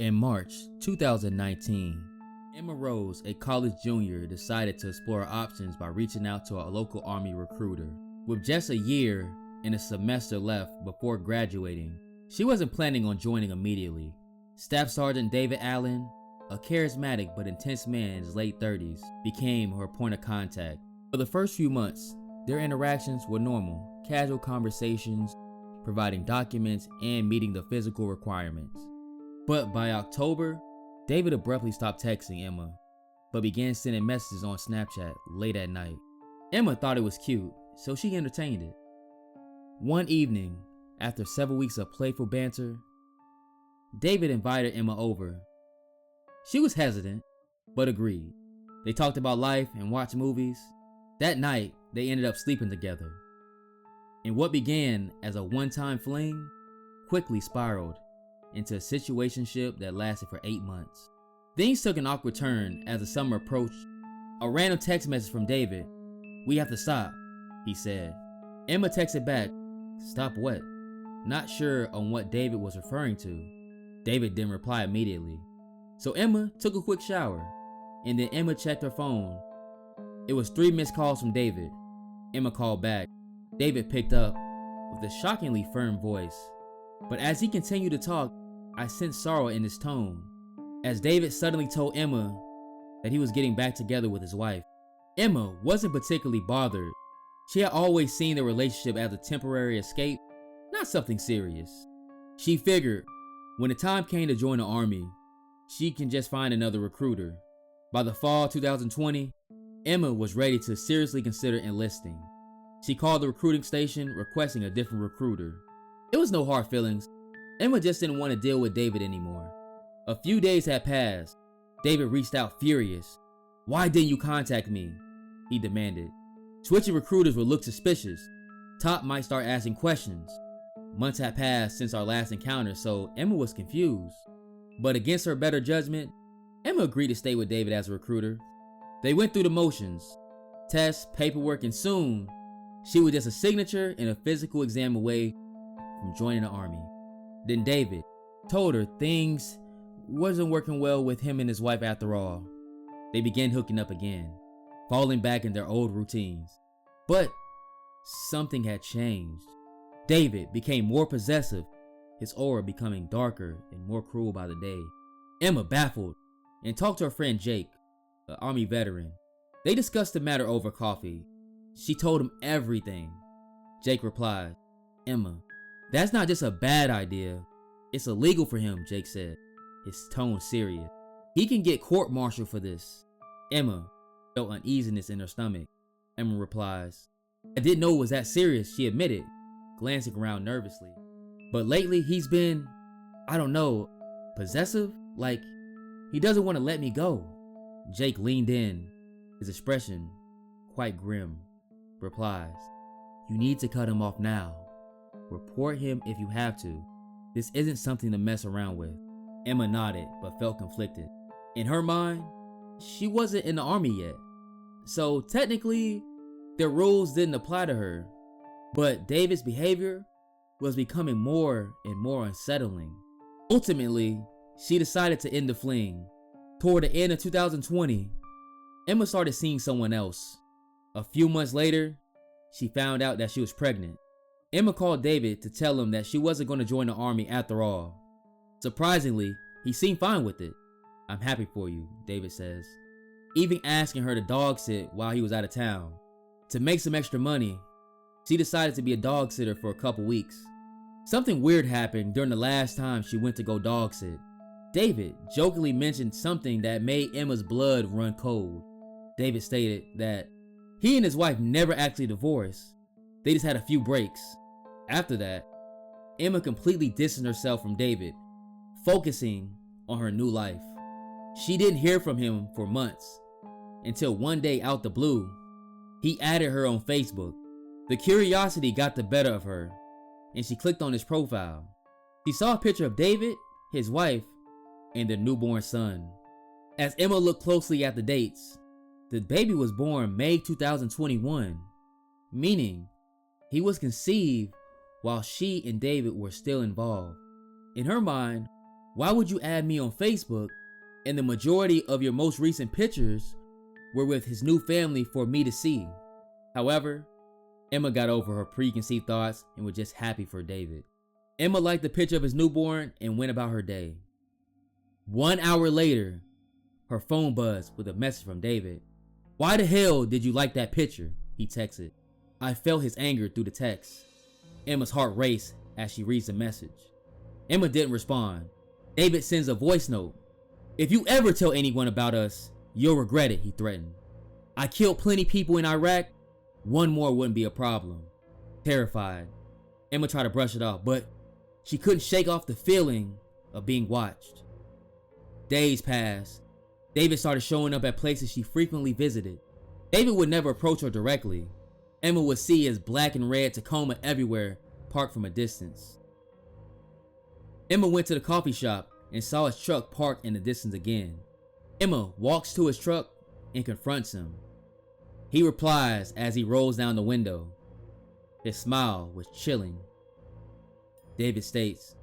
In March 2019, Emma Rose, a college junior, decided to explore options by reaching out to a local Army recruiter. With just a year and a semester left before graduating, she wasn't planning on joining immediately. Staff Sergeant David Allen, a charismatic but intense man in his late 30s, became her point of contact. For the first few months, their interactions were normal, casual conversations, providing documents, and meeting the physical requirements. But by October, David abruptly stopped texting Emma, but began sending messages on Snapchat late at night. Emma thought it was cute, so she entertained it. One evening, after several weeks of playful banter, David invited Emma over. She was hesitant, but agreed. They talked about life and watched movies. That night, they ended up sleeping together. And what began as a one-time fling quickly spiraled into a situationship that lasted for 8 months. Things took an awkward turn as the summer approached. A random text message from David. "We have to stop," he said. Emma texted back, "Stop what?" Not sure on what David was referring to. David didn't reply immediately. So Emma took a quick shower, and then Emma checked her phone. It was 3 missed calls from David. Emma called back. David picked up with a shockingly firm voice. But as he continued to talk, I sensed sorrow in his tone, as David suddenly told Emma that he was getting back together with his wife. Emma wasn't particularly bothered. She had always seen the relationship as a temporary escape, not something serious. She figured when the time came to join the Army, she can just find another recruiter. By the fall 2020, Emma was ready to seriously consider enlisting. She called the recruiting station requesting a different recruiter. It was no hard feelings. Emma just didn't want to deal with David anymore. A few days had passed. David reached out furious. "Why didn't you contact me?" he demanded. Switching recruiters would look suspicious. Top might start asking questions. Months had passed since our last encounter, so Emma was confused. But against her better judgment, Emma agreed to stay with David as a recruiter. They went through the motions, tests, paperwork, and soon, she was just a signature and a physical exam away from joining the Army. Then David told her things wasn't working well with him and his wife after all. They began hooking up again, falling back in their old routines. But something had changed. David became more possessive, his aura becoming darker and more cruel by the day. Emma baffled and talked to her friend Jake, an Army veteran. They discussed the matter over coffee. She told him everything. Jake replied, "Emma, that's not just a bad idea. It's illegal for him," Jake said, his tone serious. "He can get court-martialed for this." Emma felt uneasiness in her stomach. Emma replies, "I didn't know it was that serious," she admitted, glancing around nervously. "But lately he's been, I don't know, possessive? Like, he doesn't want to let me go." Jake leaned in, his expression quite grim. Replies, "You need to cut him off now. Report him if you have to. This isn't something to mess around with." Emma nodded, but felt conflicted. In her mind, she wasn't in the Army yet, so technically, the rules didn't apply to her. But David's behavior was becoming more and more unsettling. Ultimately, she decided to end the fling. Toward the end of 2020, Emma started seeing someone else. A few months later, she found out that she was pregnant. Emma called David to tell him that she wasn't going to join the Army after all. Surprisingly, he seemed fine with it. "I'm happy for you," David says, even asking her to dog sit while he was out of town. To make some extra money, she decided to be a dog sitter for a couple weeks. Something weird happened during the last time she went to go dog sit. David jokingly mentioned something that made Emma's blood run cold. David stated that he and his wife never actually divorced. They just had a few breaks. After that, Emma completely distanced herself from David, focusing on her new life. She didn't hear from him for months, until one day out the blue, he added her on Facebook. The curiosity got the better of her, and she clicked on his profile. She saw a picture of David, his wife, and their newborn son. As Emma looked closely at the dates, the baby was born May 2021, meaning he was conceived while she and David were still involved. In her mind, Why would you add me on Facebook and the majority of your most recent pictures were with his new family for me to see? However, Emma got over her preconceived thoughts and was just happy for David. Emma liked the picture of his newborn and went about her day. 1 hour later, her phone buzzed with a message from David. "Why the hell did you like that picture?" he texted. I felt his anger through the text. Emma's heart raced as she reads the message. Emma didn't respond. David sends a voice note. "If you ever tell anyone about us, you'll regret it," he threatened. "I killed plenty people in Iraq. One more wouldn't be a problem." Terrified, Emma tried to brush it off, but she couldn't shake off the feeling of being watched. Days passed. David started showing up at places she frequently visited. David would never approach her directly. Emma would see his black and red Tacoma everywhere, parked from a distance. Emma went to the coffee shop and saw his truck parked in the distance again. Emma walks to his truck and confronts him. He replies as he rolls down the window. His smile was chilling. David states,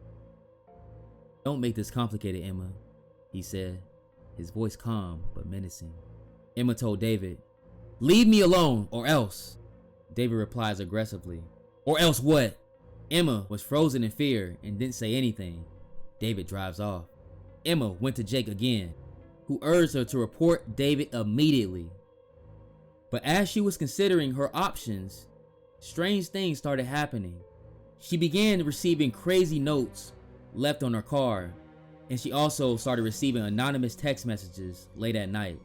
"Don't make this complicated, Emma," he said, his voice calm but menacing. Emma told David, "Leave me alone or else." David replies aggressively, "Or else what?" Emma was frozen in fear and didn't say anything. David drives off. Emma went to Jake again, who urged her to report David immediately. But as she was considering her options, strange things started happening. She began receiving crazy notes left on her car, and she also started receiving anonymous text messages late at night.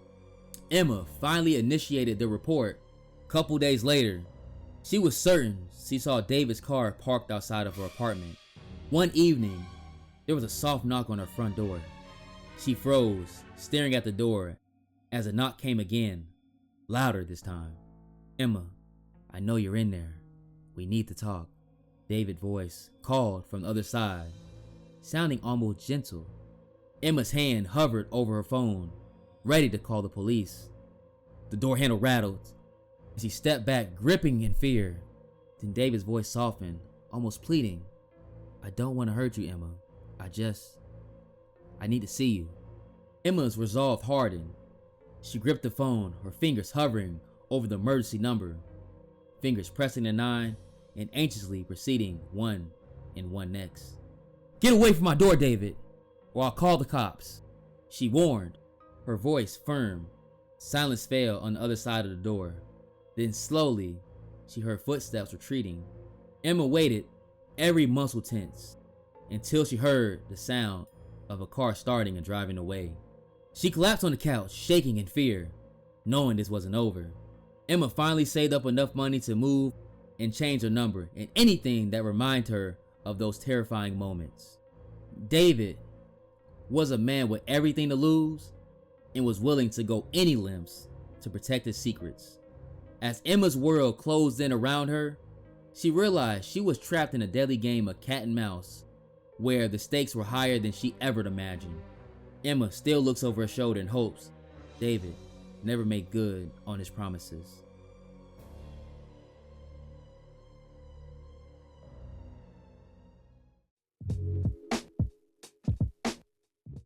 Emma finally initiated the report. A couple days later, she was certain she saw David's car parked outside of her apartment. One evening, there was a soft knock on her front door. She froze, staring at the door, as the knock came again, louder this time. "Emma, I know you're in there. We need to talk." David's voice called from the other side, sounding almost gentle. Emma's hand hovered over her phone, ready to call the police. The door handle rattled, and she stepped back, gripping in fear. Then David's voice softened, almost pleading. "I don't want to hurt you, Emma. I need to see you." Emma's resolve hardened. She gripped the phone, her fingers hovering over the emergency number, fingers pressing the 9 and anxiously proceeding one and one next. "Get away from my door, David, or I'll call the cops," she warned, her voice firm. Silence fell on the other side of the door. Then slowly, she heard footsteps retreating. Emma waited, every muscle tense, until she heard the sound of a car starting and driving away. She collapsed on the couch, shaking in fear, knowing this wasn't over. Emma finally saved up enough money to move and change her number and anything that reminded her of those terrifying moments. David was a man with everything to lose and was willing to go any lengths to protect his secrets. As Emma's world closed in around her, she realized she was trapped in a deadly game of cat and mouse, where the stakes were higher than she ever imagined. Emma still looks over her shoulder and hopes David never made good on his promises.